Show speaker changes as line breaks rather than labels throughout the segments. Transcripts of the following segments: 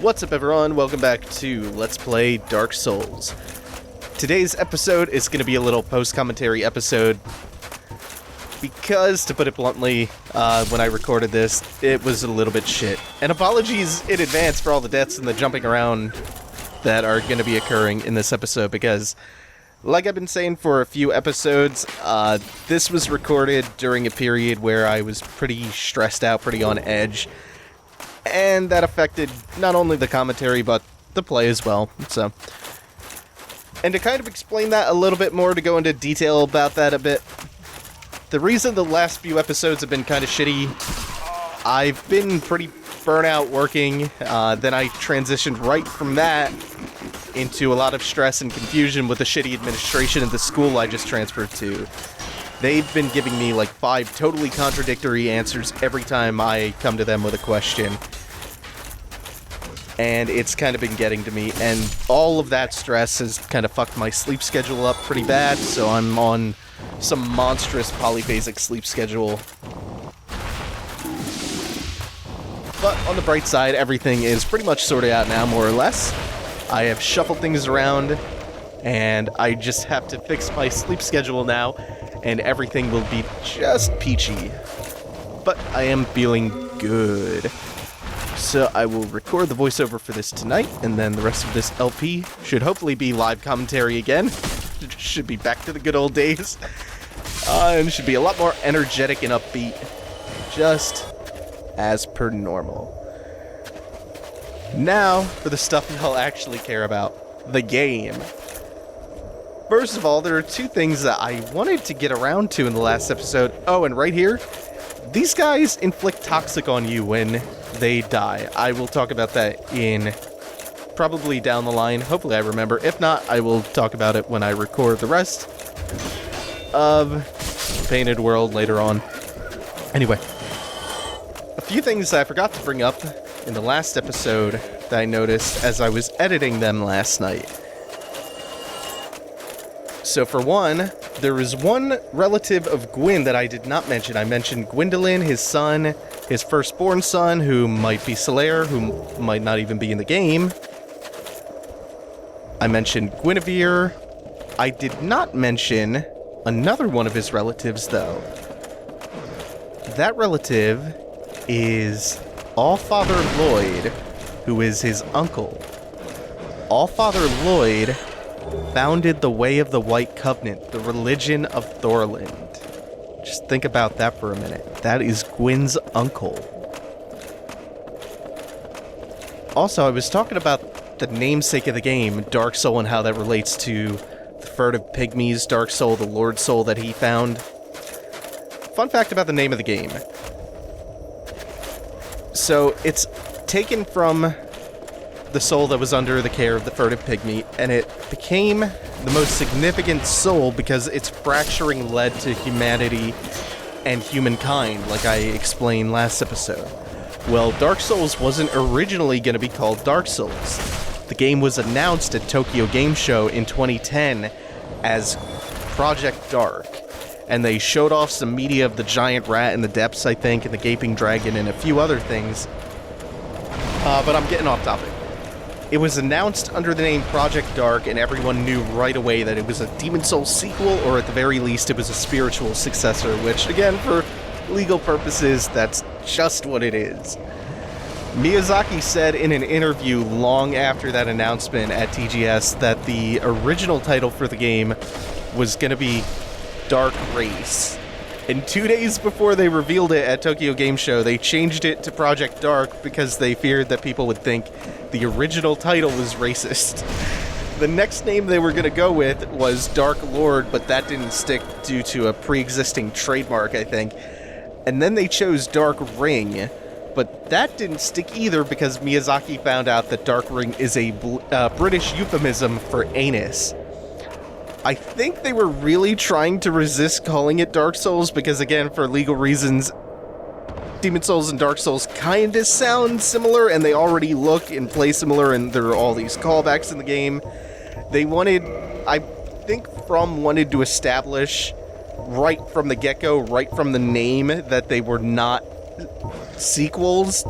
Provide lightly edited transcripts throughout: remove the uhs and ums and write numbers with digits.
What's up everyone, welcome back to Let's Play Dark Souls. Today's episode is going to be a little post-commentary episode because, to put it bluntly, when I recorded this, it was a little bit shit. And apologies in advance for all the deaths and the jumping around that are going to be occurring in this episode because, like I've been saying for a few episodes, this was recorded during a period where I was pretty stressed out, pretty on edge. And that affected not only the commentary, but the play as well, so. And to kind of explain that a little bit more, to go into detail about that a bit, the reason the last few episodes have been kind of shitty, I've been pretty burnt out working, then I transitioned right from that into a lot of stress and confusion with the shitty administration at the school I just transferred to. They've been giving me like 5 totally contradictory answers every time I come to them with a question. And it's kind of been getting to me, and all of that stress has kind of fucked my sleep schedule up pretty bad, so I'm on some monstrous polyphasic sleep schedule. But on the bright side, everything is pretty much sorted out now, more or less. I have shuffled things around, and I just have to fix my sleep schedule now, and everything will be just peachy. But I am feeling good. So I will record the voiceover for this tonight, and then the rest of this LP should hopefully be live commentary again. It should be back to the good old days. And should be a lot more energetic and upbeat, just as per normal. Now, for the stuff y'all actually care about, the game. First of all, there are 2 things that I wanted to get around to in the last episode. Oh, and right here, these guys inflict toxic on you when they die. I will talk about that in probably down the line. Hopefully I remember. If not, I will talk about it when I record the rest of Painted World later on. Anyway, a few things I forgot to bring up in the last episode that I noticed as I was editing them last night. So for one, there was one relative of Gwyn that I did not mention. I mentioned Gwendolyn, his son, his firstborn son, who might be Solaire, who might not even be in the game. I mentioned Guinevere. I did not mention another one of his relatives, though. That relative is Allfather Lloyd, who is his uncle. Allfather Lloyd founded the Way of the White Covenant, the religion of Thorland. Just think about that for a minute. That is Gwyn's uncle. Also, I was talking about the namesake of the game, Dark Soul, and how that relates to the Furtive Pygmies, Dark Soul, the Lord Soul that he found. Fun fact about the name of the game. So, it's taken from the soul that was under the care of the Furtive Pygmy, and it became the most significant soul because its fracturing led to humanity and humankind, like I explained last episode. Well, Dark Souls wasn't originally going to be called Dark Souls. The game was announced at Tokyo Game Show in 2010 as Project Dark, and they showed off some media of the giant rat in the depths, I think, and the gaping dragon and a few other things. But I'm getting off topic. It was announced under the name Project Dark, and everyone knew right away that it was a Demon Souls sequel, or at the very least, it was a spiritual successor, which, again, for legal purposes, that's just what it is. Miyazaki said in an interview long after that announcement at TGS that the original title for the game was going to be Dark Race. And 2 days before they revealed it at Tokyo Game Show, they changed it to Project Dark because they feared that people would think the original title was racist. The next name they were going to go with was Dark Lord, but that didn't stick due to a pre-existing trademark, I think. And then they chose Dark Ring, but that didn't stick either because Miyazaki found out that Dark Ring is a British euphemism for anus. I think they were really trying to resist calling it Dark Souls because, again, for legal reasons, Demon Souls and Dark Souls kind of sound similar, and they already look and play similar, and there are all these callbacks in the game. They wanted, I think wanted to establish right from the get-go, right from the name, that they were not sequels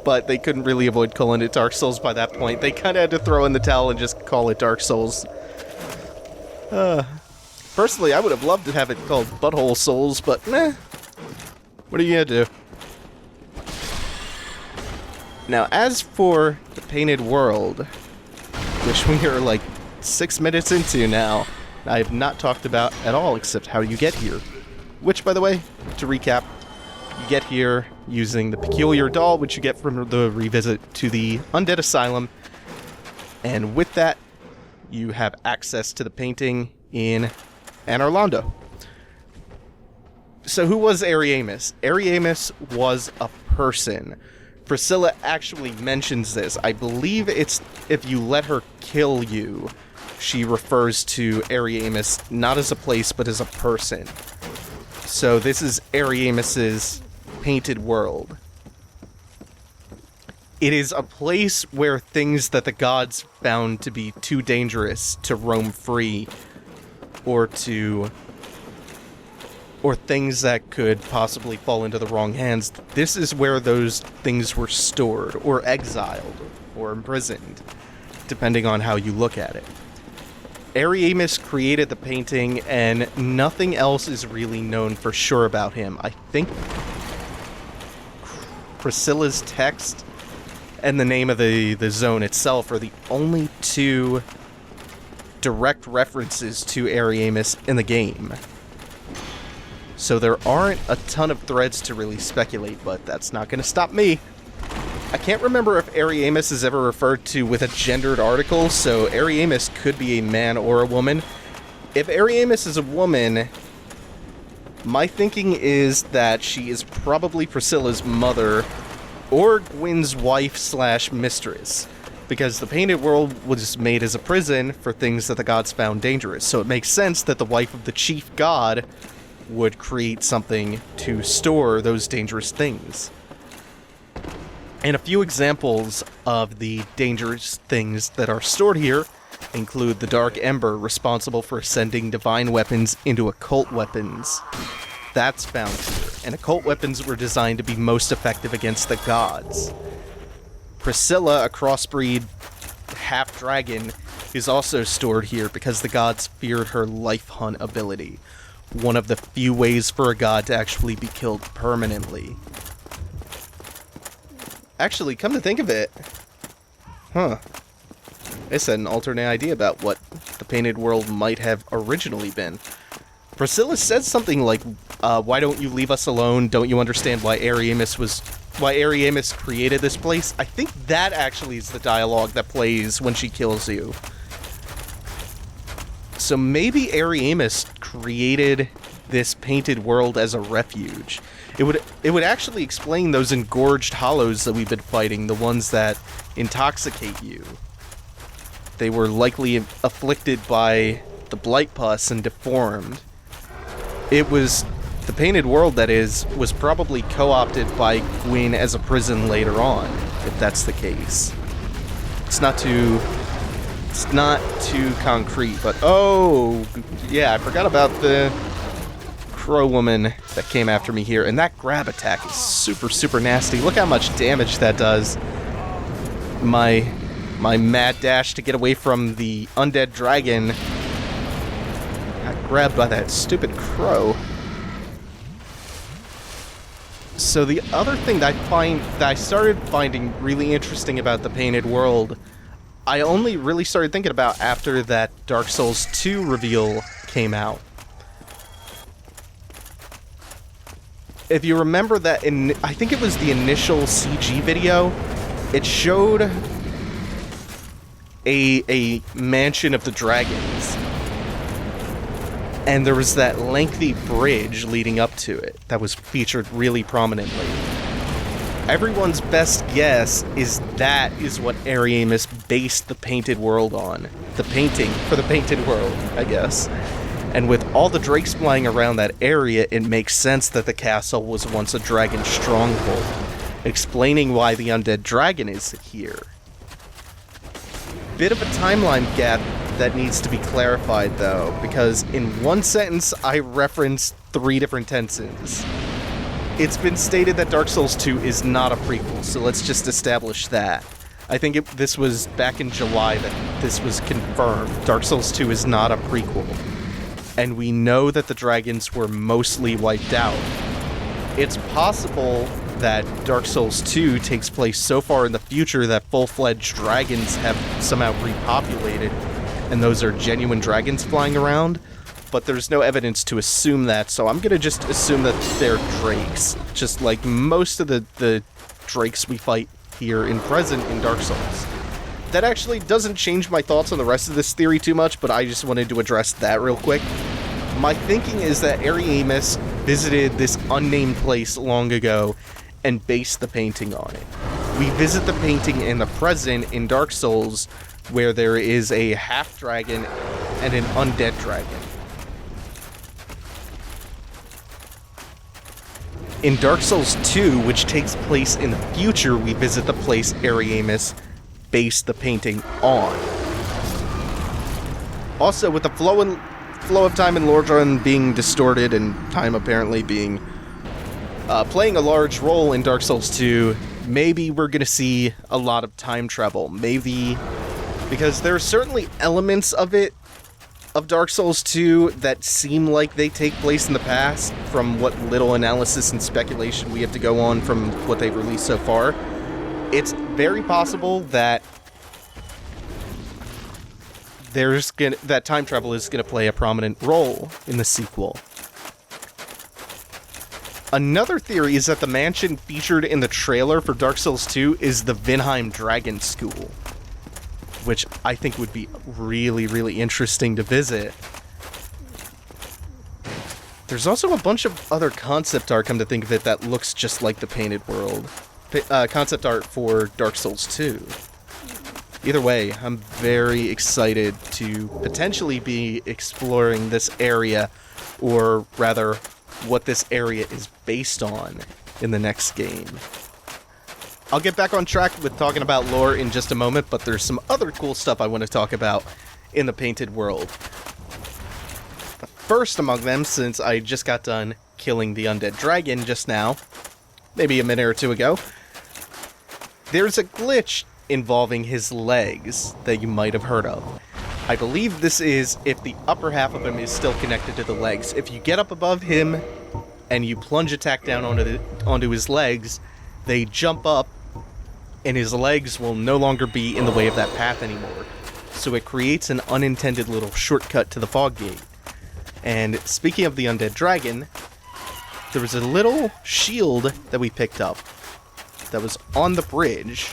but they couldn't really avoid calling it Dark Souls by that point. They kind of had to throw in the towel and just call it Dark Souls. Personally, I would have loved to have it called Butthole Souls, but meh. What are you gonna do? Now, as for the Painted World, which we are like 6 minutes into now, I have not talked about at all except how you get here. Which, by the way, to recap, you get here using the peculiar doll, which you get from the revisit to the Undead Asylum, and with that, you have access to the painting in Anor Londo. So who was Ariamis? Ariamis was a person. Priscilla actually mentions this. I believe it's if you let her kill you, she refers to Ariamis not as a place, but as a person. So this is Ariamis's Painted World. It is a place where things that the gods found to be too dangerous to roam free, or things that could possibly fall into the wrong hands, this is where those things were stored, or exiled, or imprisoned, depending on how you look at it. Ariamis created the painting, and nothing else is really known for sure about him. I think Priscilla's text and the name of the zone itself are the only two direct references to Ariamis in the game. So there aren't a ton of threads to really speculate, but that's not going to stop me. I can't remember if Ariamis is ever referred to with a gendered article, so Ariamis could be a man or a woman. If Ariamis is a woman, my thinking is that she is probably Priscilla's mother, or Gwyn's wife/mistress, because the Painted World was made as a prison for things that the gods found dangerous, so it makes sense that the wife of the chief god would create something to store those dangerous things. And a few examples of the dangerous things that are stored here include the Dark Ember, responsible for sending divine weapons into occult weapons. That's found here, and occult weapons were designed to be most effective against the gods. Priscilla, a crossbreed half-dragon, is also stored here because the gods feared her life hunt ability, one of the few ways for a god to actually be killed permanently. Actually, come to think of it, I said an alternate idea about what the Painted World might have originally been. Priscilla said something like, why don't you leave us alone? Don't you understand why Ariamis created this place? I think that actually is the dialogue that plays when she kills you. So maybe Ariamis created this Painted World as a refuge. It would actually explain those engorged hollows that we've been fighting, the ones that intoxicate you. They were likely afflicted by the blight pus and deformed. It was the Painted World, that is, was probably co-opted by Gwyn as a prison later on, if that's the case. It's not too concrete, but oh, yeah, I forgot about the crow woman that came after me here, and that grab attack is super, super nasty. Look how much damage that does. My mad dash to get away from the undead dragon got grabbed by that stupid crow. So the other thing that I started finding really interesting about the Painted World, I only really started thinking about after that Dark Souls 2 reveal came out. If you remember that, I think it was the initial CG video, it showed a mansion of the dragons. And there was that lengthy bridge leading up to it that was featured really prominently. Everyone's best guess is that is what Ariamis based the Painted World on. The painting for the Painted World, I guess. And with all the drakes flying around that area, it makes sense that the castle was once a dragon stronghold, explaining why the undead dragon is here. Bit of a timeline gap that needs to be clarified, though, because in one sentence I referenced 3 different tenses. It's been stated that Dark Souls 2 is not a prequel, so let's just establish that. I think this was back in July that this was confirmed. Dark Souls 2 is not a prequel. And we know that the dragons were mostly wiped out. It's possible that Dark Souls 2 takes place so far in the future that full-fledged dragons have somehow repopulated, and those are genuine dragons flying around. But there's no evidence to assume that, so I'm gonna just assume that they're drakes, just like most of the drakes we fight here in Dark Souls. That actually doesn't change my thoughts on the rest of this theory too much, but I just wanted to address that real quick. My thinking is that Ariamis visited this unnamed place long ago and based the painting on it. We visit the painting in the present in Dark Souls, where there is a half-dragon and an undead dragon. In Dark Souls 2, which takes place in the future, we visit the place Ariamis based the painting on. Also, with the flow of time in Lordran being distorted and time apparently being playing a large role in Dark Souls 2, maybe we're going to see a lot of time travel. Maybe, because there are certainly elements of Dark Souls 2 that seem like they take place in the past, from what little analysis and speculation we have to go on from what they've released so far. It's very possible that that time travel is going to play a prominent role in the sequel. Another theory is that the mansion featured in the trailer for Dark Souls 2 is the Vinheim Dragon School, which I think would be really, really interesting to visit. There's also a bunch of other concept art, come to think of it, that looks just like the Painted World. Concept art for Dark Souls 2. Either way, I'm very excited to potentially be exploring this area, or rather, what this area is based on in the next game. I'll get back on track with talking about lore in just a moment, but there's some other cool stuff I want to talk about in the Painted World. First among them, since I just got done killing the undead dragon just now, maybe a minute or two ago, there's a glitch involving his legs that you might have heard of. I believe this is if the upper half of him is still connected to the legs. If you get up above him and you plunge attack down onto his legs, they jump up and his legs will no longer be in the way of that path anymore. So it creates an unintended little shortcut to the fog gate. And speaking of the undead dragon, there was a little shield that we picked up that was on the bridge.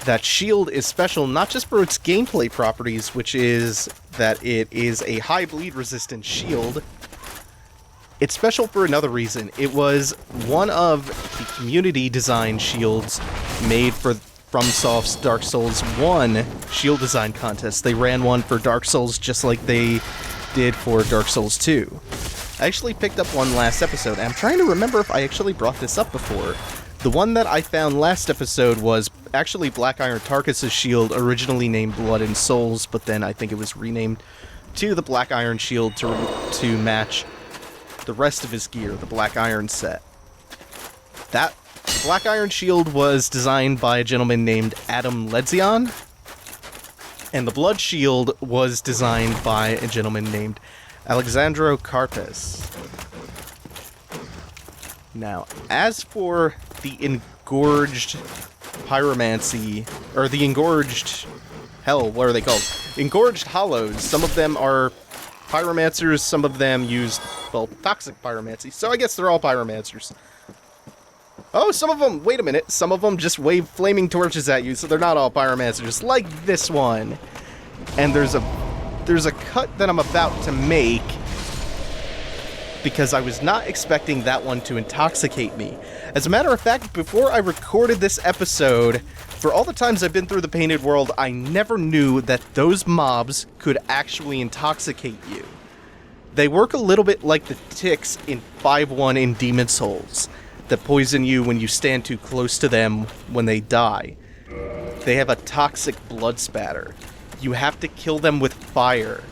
That shield is special not just for its gameplay properties, which is that it is a high bleed resistant shield. It's special for another reason. It was one of the community design shields made for FromSoft's Dark Souls 1 shield design contest. They ran one for Dark Souls just like they did for Dark Souls 2. I actually picked up one last episode, and I'm trying to remember if I actually brought this up before. The one that I found last episode was actually Black Iron Tarkus' shield, originally named Blood and Souls, but then I think it was renamed to the Black Iron shield to match the rest of his gear, the Black Iron set. That Black Iron shield was designed by a gentleman named Adam Ledzion, and the Blood shield was designed by a gentleman named Alexandro Carpes. Now, as for the engorged pyromancy, or the engorged, hell, what are they called? Engorged hollows. Some of them are pyromancers, some of them use, well, toxic pyromancy, so I guess they're all pyromancers. Oh, some of them, wait a minute, some of them just wave flaming torches at you, so they're not all pyromancers, like this one. And there's a cut that I'm about to make, because I was not expecting that one to intoxicate me. As a matter of fact, before I recorded this episode, for all the times I've been through the Painted World, I never knew that those mobs could actually intoxicate you. They work a little bit like the ticks in 5-1 in Demon Souls, that poison you when you stand too close to them when they die. They have a toxic blood spatter. You have to kill them with fire.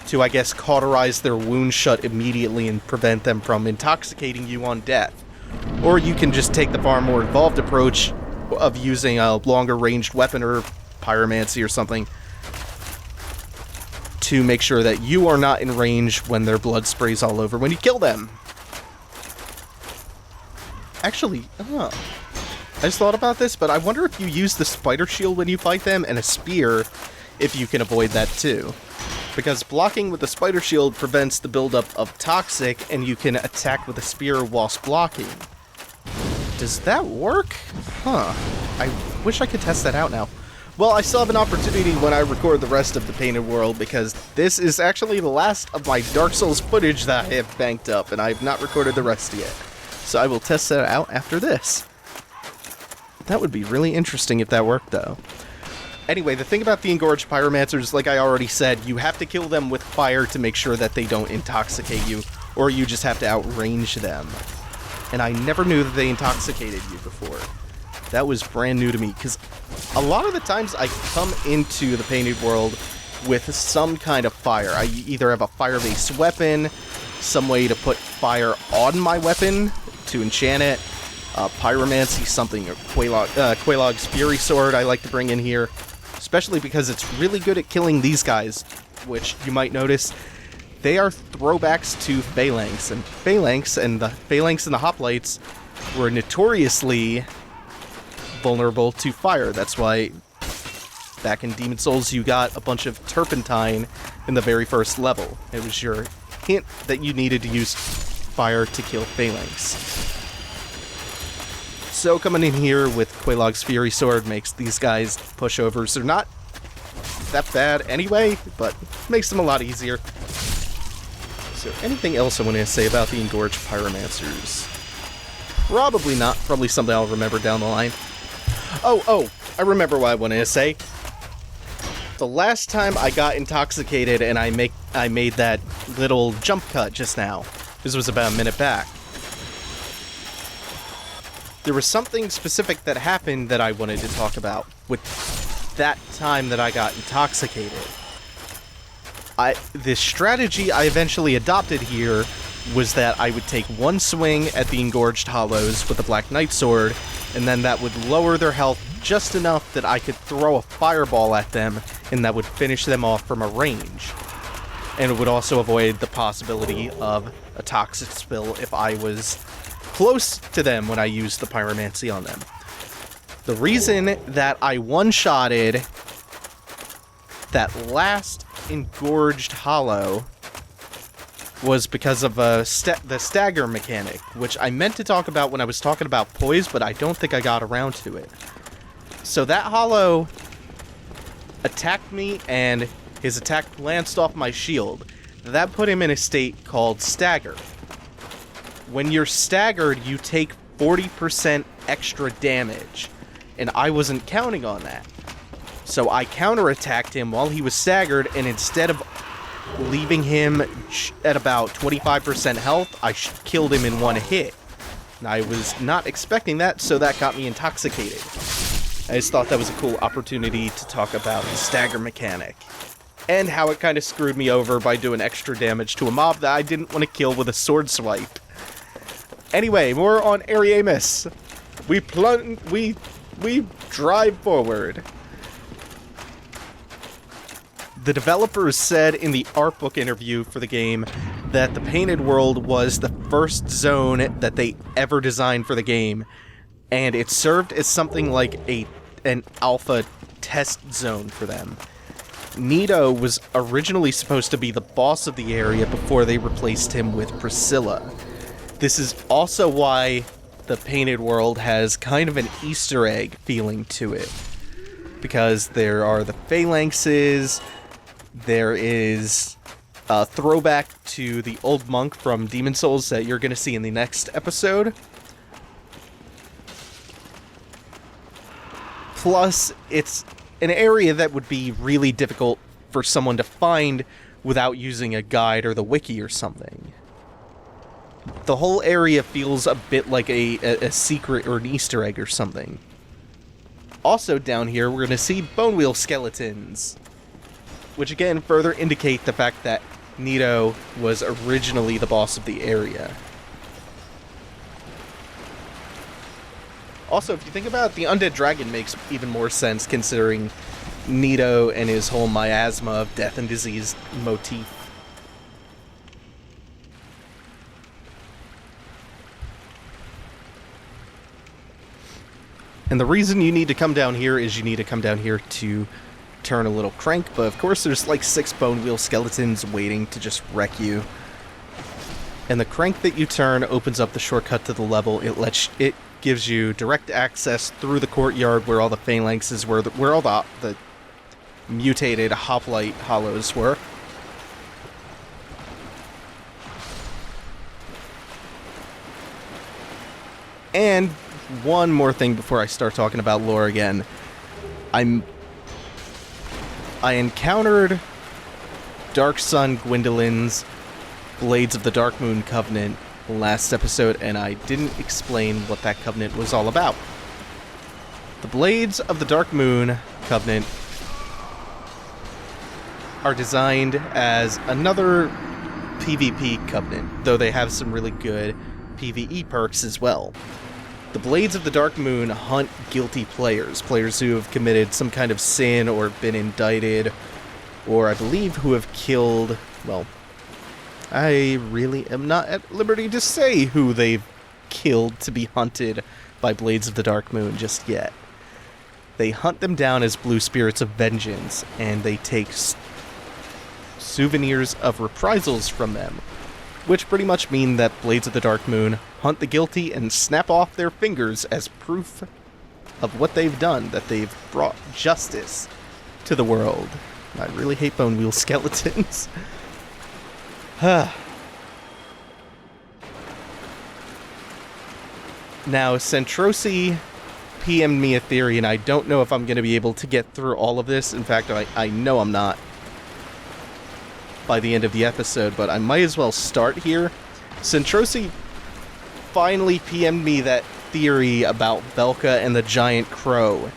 to, I guess, cauterize their wounds shut immediately and prevent them from intoxicating you on death. Or you can just take the far more involved approach of using a longer ranged weapon or pyromancy or something to make sure that you are not in range when their blood sprays all over when you kill them. Actually, I just thought about this, but I wonder if you use the spider shield when you fight them and a spear if you can avoid that too. Because blocking with the spider shield prevents the buildup of toxic, and you can attack with a spear whilst blocking. Does that work? Huh. I wish I could test that out now. Well, I still have an opportunity when I record the rest of the Painted World, because this is actually the last of my Dark Souls footage that I have banked up, and I have not recorded the rest yet. So I will test that out after this. That would be really interesting if that worked, though. Anyway, the thing about the Engorged Pyromancers, like I already said, you have to kill them with fire to make sure that they don't intoxicate you, or you just have to outrange them. And I never knew that they intoxicated you before. That was brand new to me, because a lot of the times I come into the Painted World with some kind of fire. I either have a fire-based weapon, some way to put fire on my weapon to enchant it, pyromancy, something, or Quelaag's Fury Sword I like to bring in here, especially because it's really good at killing these guys, which you might notice, they are throwbacks to Phalanx, and the Phalanx and the Hoplites were notoriously vulnerable to fire. That's why back in Demon Souls you got a bunch of turpentine in the very first level. It was your hint that you needed to use fire to kill Phalanx. So coming in here with Quelaag's Fury Sword makes these guys pushovers. They're not that bad anyway, but makes them a lot easier. So anything else I want to say about the Engorged Pyromancers? Probably not. Probably something I'll remember down the line. Oh, I remember what I wanted to say. The last time I got intoxicated and I made that little jump cut just now. This was about a minute back. There was something specific that happened that I wanted to talk about with that time that I got intoxicated. The strategy I eventually adopted here was that I would take one swing at the Engorged Hollows with the Black Knight Sword, and then that would lower their health just enough that I could throw a fireball at them, and that would finish them off from a range. And it would also avoid the possibility of a toxic spill if I was close to them when I used the pyromancy on them. The reason that I one-shotted that last Engorged Hollow was because of the stagger mechanic, which I meant to talk about when I was talking about poise, but I don't think I got around to it. So that hollow attacked me, and his attack glanced off my shield. That put him in a state called stagger. When you're staggered, you take 40% extra damage, and I wasn't counting on that. So I counterattacked him while he was staggered, and instead of leaving him at about 25% health, I killed him in one hit. And I was not expecting that, so that got me intoxicated. I just thought that was a cool opportunity to talk about the stagger mechanic, and how it kind of screwed me over by doing extra damage to a mob that I didn't want to kill with a sword swipe. Anyway, more on Ariamis. We drive forward. The developers said in the art book interview for the game that the Painted World was the first zone that they ever designed for the game, and it served as something like an alpha test zone for them. Nito was originally supposed to be the boss of the area before they replaced him with Priscilla. This is also why the Painted World has kind of an Easter egg feeling to it, because there are the Phalanxes. There is a throwback to the old monk from Demon Souls that you're going to see in the next episode. Plus, it's an area that would be really difficult for someone to find without using a guide or the wiki or something. The whole area feels a bit like a secret or an Easter egg or something. Also down here, we're going to see bone wheel skeletons, which again further indicate the fact that Nito was originally the boss of the area. Also, if you think about it, the undead dragon makes even more sense considering Nito and his whole miasma of death and disease motif. And the reason you need to come down here is you need to come down here to turn a little crank, but of course there's like 6 bone wheel skeletons waiting to just wreck you. And the crank that you turn opens up the shortcut to the level. It gives you direct access through the courtyard where all the phalanxes were, where all the mutated hoplite hollows were. And one more thing before I start talking about lore again. I encountered Dark Sun Gwendolyn's Blades of the Darkmoon Covenant last episode, and I didn't explain what that covenant was all about. The Blades of the Darkmoon Covenant are designed as another PvP covenant, though they have some really good PvE perks as well. The Blades of the Darkmoon hunt guilty players who have committed some kind of sin or been indicted, or I believe who have killed, well, I really am not at liberty to say who they've killed to be hunted by Blades of the Darkmoon just yet. They hunt them down as blue spirits of vengeance, and they take souvenirs of reprisals from them, which pretty much mean that Blades of the Darkmoon hunt the guilty and snap off their fingers as proof of what they've done, that they've brought justice to the world. I really hate bone wheel skeletons. Now, Centrosi PM'd me a theory, and I don't know if I'm going to be able to get through all of this. In fact, I know I'm not by the end of the episode, but I might as well start here. Centrosi finally PM'd me that theory about Velka and the giant crow,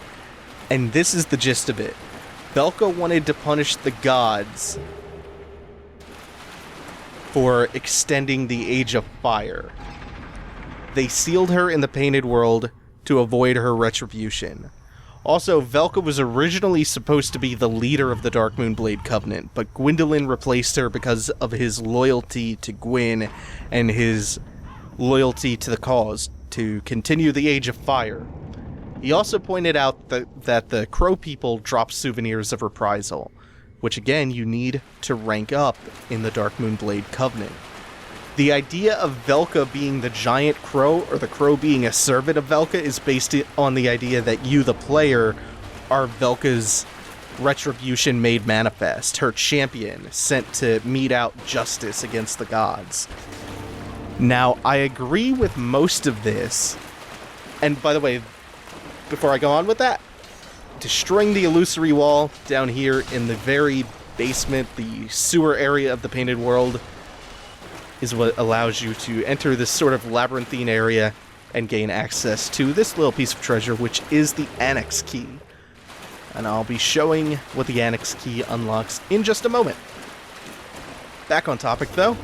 and this is the gist of it. Velka wanted to punish the gods for extending the Age of Fire. They sealed her in the Painted World to avoid her retribution. Also, Velka was originally supposed to be the leader of the Darkmoon Blade Covenant, but Gwendolyn replaced her because of his loyalty to Gwyn and his loyalty to the cause to continue the Age of Fire. He also pointed out that the Crow people drop souvenirs of reprisal, which again you need to rank up in the Darkmoon Blade Covenant. The idea of Velka being the giant crow, or the crow being a servant of Velka, is based on the idea that you, the player, are Velka's retribution made manifest, her champion, sent to mete out justice against the gods. Now, I agree with most of this, and by the way, before I go on with that, destroying the illusory wall down here in the very basement, the sewer area of the Painted World, is what allows you to enter this sort of labyrinthine area and gain access to this little piece of treasure, which is the Annex Key. And I'll be showing what the Annex Key unlocks in just a moment. Back on topic, though.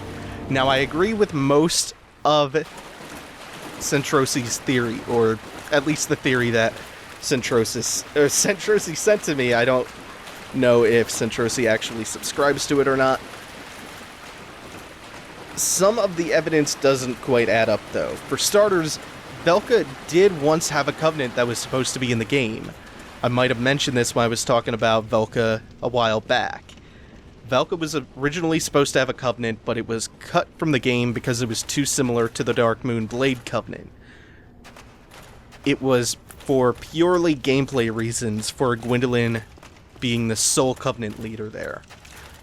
Now, I agree with most of Centrosi's theory, or at least the theory that Centrosi sent to me. I don't know if Centrosi actually subscribes to it or not. Some of the evidence doesn't quite add up, though. For starters, Velka did once have a covenant that was supposed to be in the game. I might have mentioned this when I was talking about Velka a while back. Velka was originally supposed to have a covenant, but it was cut from the game because it was too similar to the Darkmoon Blade Covenant. It was for purely gameplay reasons, for Gwendolyn being the sole covenant leader there.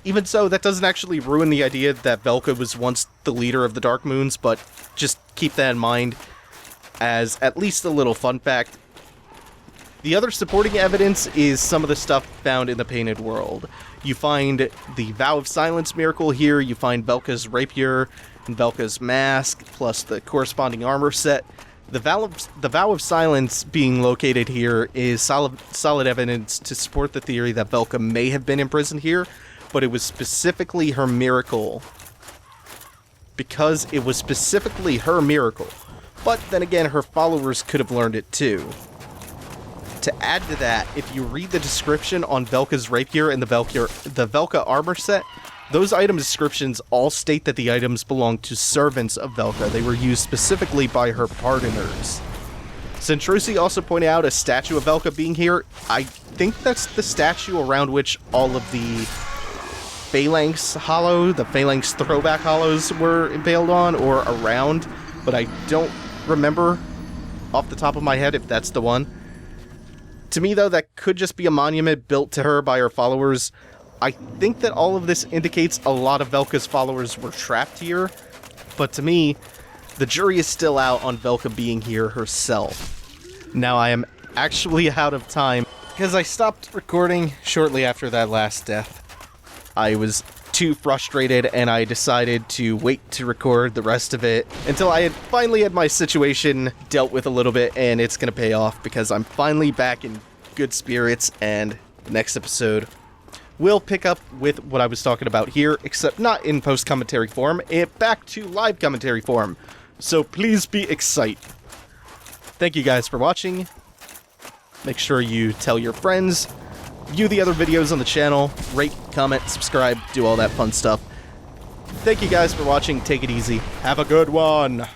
Even so, that doesn't actually ruin the idea that Velka was once the leader of the Darkmoons, but just keep that in mind as at least a little fun fact. The other supporting evidence is some of the stuff found in the Painted World. You find the Vow of Silence miracle here, you find Velka's rapier and Velka's mask, plus the corresponding armor set. The Vow of Silence being located here is solid evidence to support the theory that Velka may have been imprisoned here, but it was specifically her miracle. Because it was specifically her miracle. But then again, her followers could have learned it too. To add to that, if you read the description on Velka's rapier and the Velka armor set, those item descriptions all state that the items belong to servants of Velka. They were used specifically by her pardoners. Centrosi also pointed out a statue of Velka being here. I think that's the statue around which all of the Phalanx hollow, the Phalanx throwback hollows were impaled on, or around, but I don't remember off the top of my head if that's the one. To me, though, that could just be a monument built to her by her followers. I think that all of this indicates a lot of Velka's followers were trapped here, but to me, the jury is still out on Velka being here herself. Now, I am actually out of time, because I stopped recording shortly after that last death. I was too frustrated, and I decided to wait to record the rest of it until I had finally had my situation dealt with a little bit, and it's gonna pay off because I'm finally back in good spirits, and the next episode will pick up with what I was talking about here, except not in post-commentary form, back to live commentary form. So please be excited. Thank you guys for watching. Make sure you tell your friends, view the other videos on the channel, rate, comment, subscribe, do all that fun stuff. Thank you guys for watching. Take it easy. Have a good one.